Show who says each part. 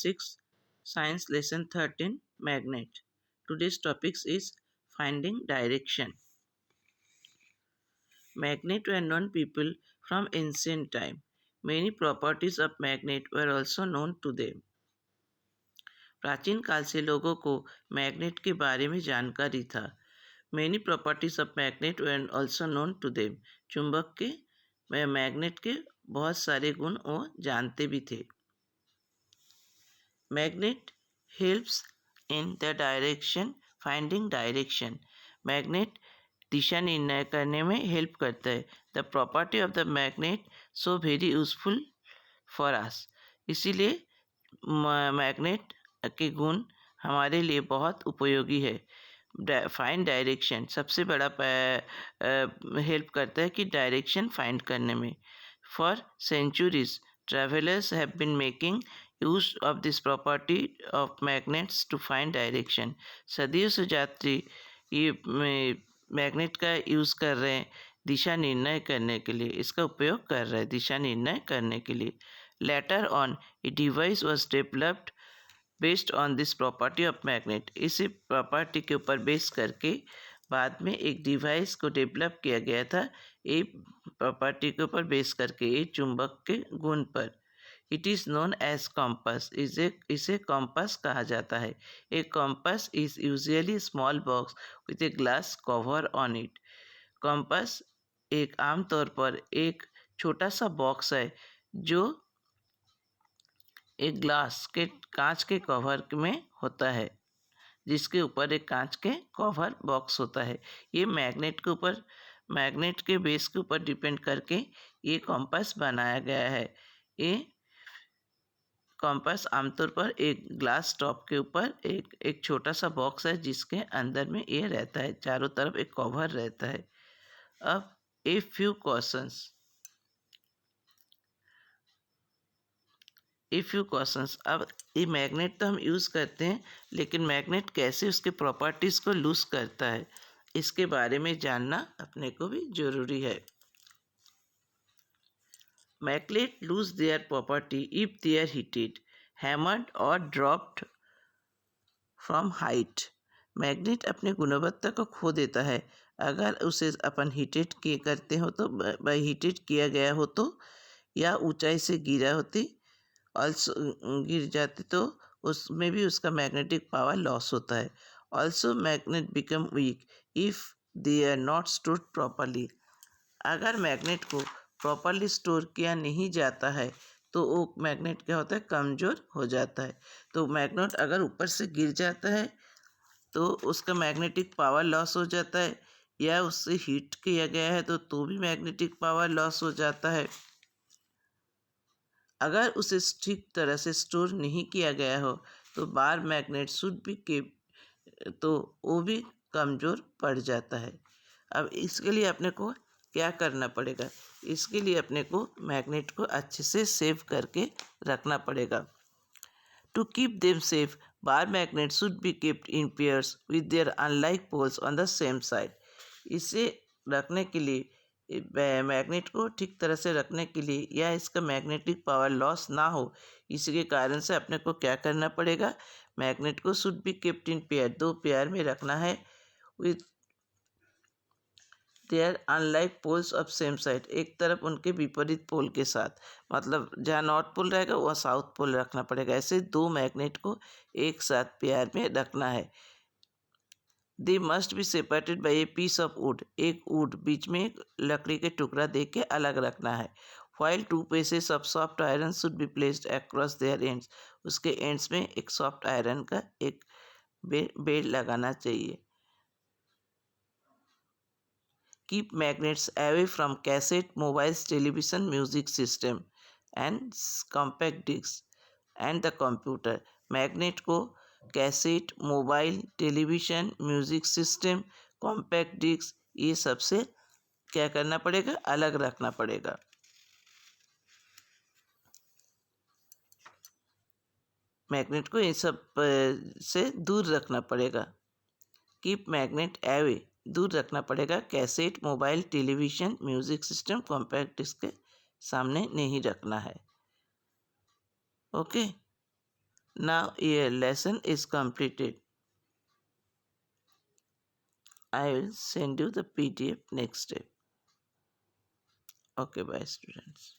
Speaker 1: 6, Science Lesson 13, Magnet. Today's topic is Finding Direction. Magnet were known people from ancient time. Many properties of magnet were also known to them. प्राचीन काल से लोगों को magnet के बारे में जानकारी था. Many properties of magnet were also known to them. चुंबक के व मैग्नेट के बहुत सारे गुण वो जानते भी थे. Magnet helps in the direction, finding direction. Magnet दिशा निर्णय करने में हेल्प करता है. The property of the magnet so very useful for us. इसीलिए मैग्नेट के गुण हमारे लिए बहुत उपयोगी है. फाइंड डायरेक्शन सबसे बड़ा हेल्प करता है कि डायरेक्शन फाइंड करने में. For centuries travellers have been making use of this property of magnets to find direction. सदियों से यात्री ये मैग्नेट का यूज़ कर रहे हैं दिशा निर्णय करने के लिए. इसका उपयोग कर रहे हैं दिशा निर्णय करने के लिए. Later on a device was developed based on this property of magnet. इसी प्रॉपर्टी के ऊपर बेस करके बाद में एक डिवाइस को डेवलप किया गया था ये प्रॉपर्टी के ऊपर बेस करके ये चुंबक के गुण पर. It is known as compass. इसे कॉम्पस कहा जाता है. A compass is usually small box with a glass cover on it. Compass एक आमतौर पर एक छोटा सा बॉक्स है जो एक ग्लास के कांच के कवर में होता है जिसके ऊपर एक कांच के कवर बॉक्स होता है. ये मैग्नेट के बेस के ऊपर डिपेंड करके ये कॉम्पस बनाया गया है. ये कॉम्पस आमतौर पर एक ग्लास टॉप के ऊपर एक छोटा सा बॉक्स है जिसके अंदर में ये रहता है. चारों तरफ एक कवर रहता है. अब ए फ्यू क्वेश्चंस अब ये मैग्नेट तो हम यूज़ करते हैं लेकिन मैग्नेट कैसे उसके प्रॉपर्टीज़ को लूज़ करता है इसके बारे में जानना अपने को भी ज़रूरी है. Magnet lose their property if they are heated, hammered और ड्रॉप्ड फ्रॉम हाइट. मैग्नेट अपने गुणवत्ता को खो देता है अगर उसे अपन हीटेड करते हो तो हीटेड किया गया हो तो या ऊंचाई से गिर जाते तो उसमें भी उसका मैग्नेटिक पावर लॉस होता है. Also magnet become weak if they are not stored properly. अगर मैग्नेट को प्रॉपरली स्टोर किया नहीं जाता है तो वो मैग्नेट क्या होता है कमज़ोर हो जाता है. तो मैग्नेट अगर ऊपर से गिर जाता है तो उसका मैग्नेटिक पावर लॉस हो जाता है या उससे हीट किया गया है तो भी मैग्नेटिक पावर लॉस हो जाता है. अगर उसे ठीक तरह से स्टोर नहीं किया गया हो तो बार मैग्नेट शुड भी तो वो भी कमज़ोर पड़ जाता है. अब इसके लिए अपने को क्या करना पड़ेगा. इसके लिए अपने को मैग्नेट को अच्छे से सेव करके रखना पड़ेगा. To keep them safe bar magnet should be keeped in pairs with their unlike poles on the same side. इसे रखने के लिए मैग्नेट को ठीक तरह से रखने के लिए या इसका मैग्नेटिक पावर लॉस ना हो इसके कारण से अपने को क्या करना पड़ेगा. मैग्नेट को should be kept in pair. 2 pair में रखना है with their unlike poles of same side. एक तरफ उनके विपरीत पोल के साथ, मतलब जहाँ नॉर्थ पोल रहेगा वहाँ साउथ पोल रखना पड़ेगा. ऐसे 2 मैग्नेट को एक साथ पेयर में रखना है. They must be separated by a piece of wood. एक वुड बीच में एक लकड़ी के टुकड़ा दे के अलग रखना है. While 2 pieces of soft iron should be placed across their ends. उसके एंड्स में एक सॉफ्ट आयरन का एक बेड लगाना चाहिए. Keep magnets away from cassette, mobiles, television, music system and compact disc and the computer. Magnet को cassette, mobile, television, music system, compact disc ये सबसे क्या करना पड़ेगा अलग रखना पड़ेगा. मैग्नेट को इन सब से दूर रखना पड़ेगा. कीप मैग्नेट एवे दूर रखना पड़ेगा. Cassette, mobile, television, music system, compact disc के सामने नहीं रखना है. Okay. Now your lesson is completed. I will send you the PDF next step. Okay, bye students.